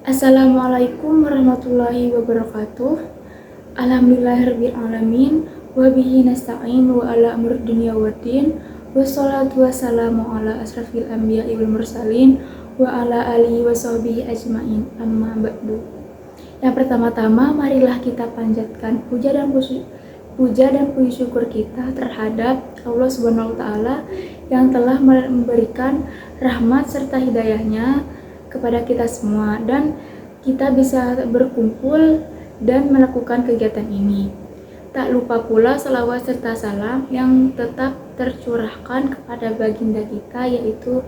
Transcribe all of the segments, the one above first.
Assalamualaikum warahmatullahi wabarakatuh. Alhamdulillahirabbil alamin wa bihi nasta'in wa ala amri dunya waddin. Wassalatu wassalamu ala asrafil anbiya'i wal mursalin wa ala alihi wa sahbihi ajmain. Amma ba'du. Yang pertama-tama marilah kita panjatkan puja dan puji syukur kita terhadap Allah Subhanahu wa taala yang telah memberikan rahmat serta hidayahnya kepada kita semua dan kita bisa berkumpul dan melakukan kegiatan ini. Tak lupa pula salawat serta salam yang tetap tercurahkan kepada baginda kita yaitu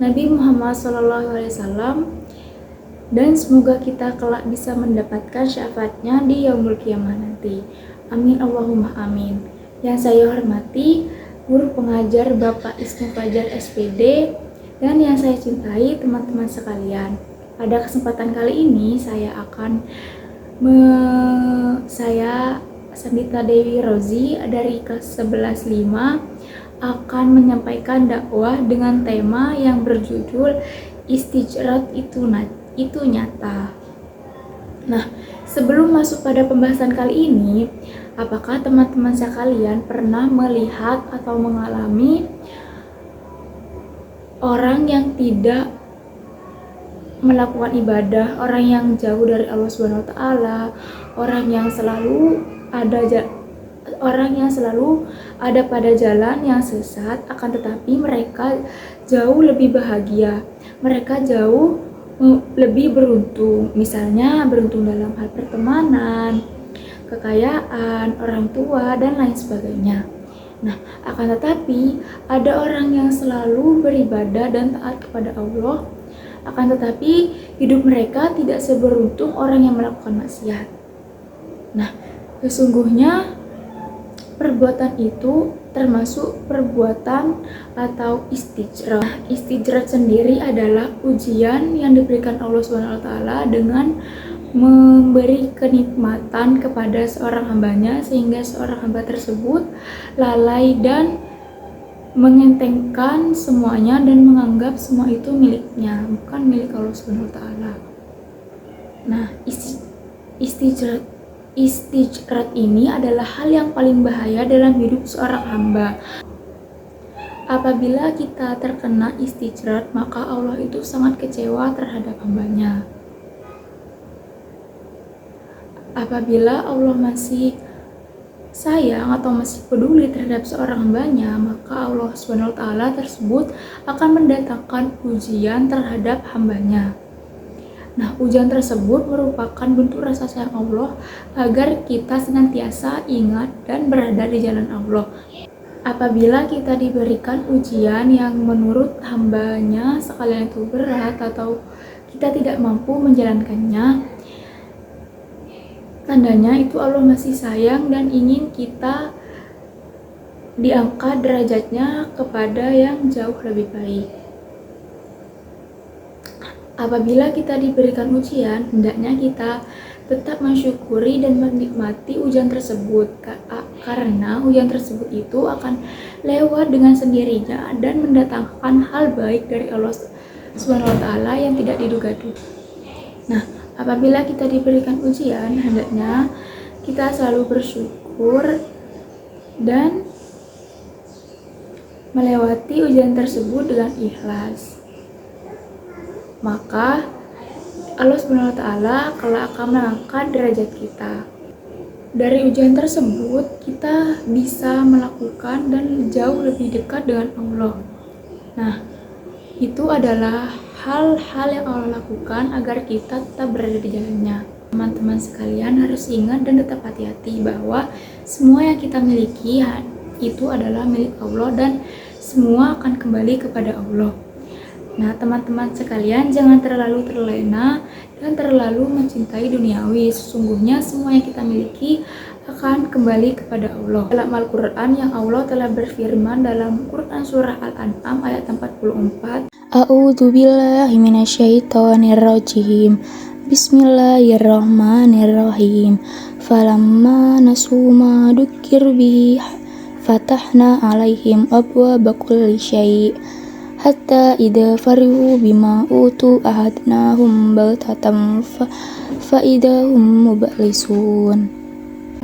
Nabi Muhammad SAW, dan semoga kita kelak bisa mendapatkan syafaatnya di yaumul qiyamah nanti. Amin Allahumma amin. Yang saya hormati guru pengajar Bapak Isnu Fajar SPD dan yang saya cintai teman-teman sekalian. Pada kesempatan kali ini saya Sandita Dewi Rozi dari kelas 11.5 akan menyampaikan dakwah dengan tema yang berjudul Istijrat itu nyata. Nah, sebelum masuk pada pembahasan kali ini, apakah teman-teman sekalian pernah melihat atau mengalami orang yang tidak melakukan ibadah, orang yang jauh dari Allah Subhanahu wa taala, orang yang selalu ada pada jalan yang sesat, akan tetapi mereka jauh lebih bahagia, mereka jauh lebih beruntung, misalnya beruntung dalam hal pertemanan, kekayaan, orang tua, dan lain sebagainya. Nah, akan tetapi ada orang yang selalu beribadah dan taat kepada Allah, akan tetapi hidup mereka tidak seberuntung orang yang melakukan maksiat. Nah, sesungguhnya perbuatan itu termasuk perbuatan atau istijrat. Nah, istijrat sendiri adalah ujian yang diberikan Allah SWT dengan memberi kenikmatan kepada seorang hambanya sehingga seorang hamba tersebut lalai dan mengentengkan semuanya dan menganggap semua itu miliknya, bukan milik Allah Subhanahu wa taala. Nah, istijrat ini adalah hal yang paling bahaya dalam hidup seorang hamba. Apabila kita terkena istijrat, maka Allah itu sangat kecewa terhadap hambanya. Apabila Allah masih sayang atau masih peduli terhadap seorang hambanya, maka Allah SWT tersebut akan mendatangkan ujian terhadap hambanya. Nah, ujian tersebut merupakan bentuk rasa sayang Allah agar kita senantiasa ingat dan berada di jalan Allah. Apabila kita diberikan ujian yang menurut hambanya sekalian itu berat atau kita tidak mampu menjalankannya, tandanya itu Allah masih sayang dan ingin kita diangkat derajatnya kepada yang jauh lebih baik. Apabila kita diberikan ujian, hendaknya kita tetap mensyukuri dan menikmati ujian tersebut, karena ujian tersebut itu akan lewat dengan sendirinya dan mendatangkan hal baik dari Allah SWT yang tidak diduga-duga. Nah, apabila kita diberikan ujian, hendaknya kita selalu bersyukur dan melewati ujian tersebut dengan ikhlas. Maka Allah SWT kelak akan mengangkat derajat kita. Dari ujian tersebut kita bisa melakukan dan jauh lebih dekat dengan Allah. Nah, itu adalah hal-hal yang Allah lakukan agar kita tetap berada di jalannya. Teman-teman sekalian harus ingat dan tetap hati-hati bahwa semua yang kita miliki itu adalah milik Allah dan semua akan kembali kepada Allah. Nah, teman-teman sekalian jangan terlalu terlena dan terlalu mencintai duniawi. Sesungguhnya semua yang kita miliki akan kembali kepada Allah. Dalam Al-Quran yang Allah telah berfirman dalam Quran surah Al-An'am ayat 44, A'udzu billahi minasyaitonir rajim. Bismillahirrahmanirrahim. Falamma nasu ma dukkir bihi fatahna alaihim abwaaba kulli syai' hatta idza farihu bima utu ahadnahum baghtatan fa idahum mublisun.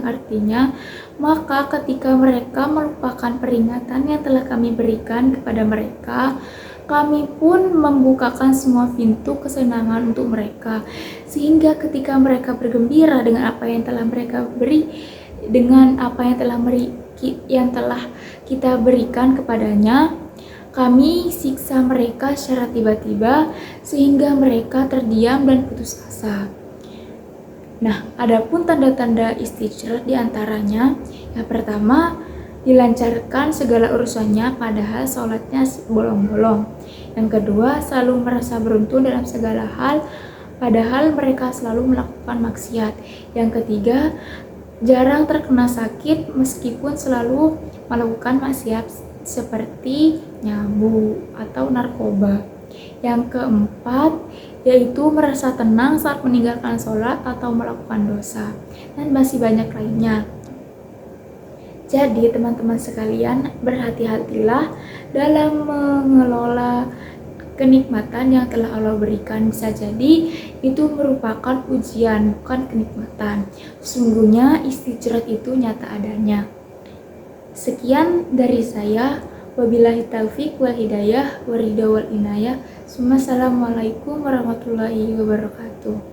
Artinya, maka ketika mereka melupakan peringatan yang telah kami berikan kepada mereka, kami pun membukakan semua pintu kesenangan untuk mereka, sehingga ketika mereka bergembira dengan apa yang telah mereka beri, dengan apa yang telah kita berikan kepadanya, kami siksa mereka secara tiba-tiba sehingga mereka terdiam dan putus asa. Nah, adapun tanda-tanda istijrat diantaranya, yang pertama, dilancarkan segala urusannya padahal sholatnya bolong-bolong. Yang kedua, selalu merasa beruntung dalam segala hal padahal mereka selalu melakukan maksiat. Yang ketiga, jarang terkena sakit meskipun selalu melakukan maksiat seperti nyabu atau narkoba. Yang keempat, yaitu merasa tenang saat meninggalkan sholat atau melakukan dosa, dan masih banyak lainnya. Jadi teman-teman sekalian, berhati-hatilah dalam mengelola kenikmatan yang telah Allah berikan. Bisa jadi itu merupakan ujian, bukan kenikmatan. Sesungguhnya istijrat itu nyata adanya. Sekian dari saya. Wabillahi taufiq wal hidayah, waridha wal inayah. Assalamualaikum warahmatullahi wabarakatuh.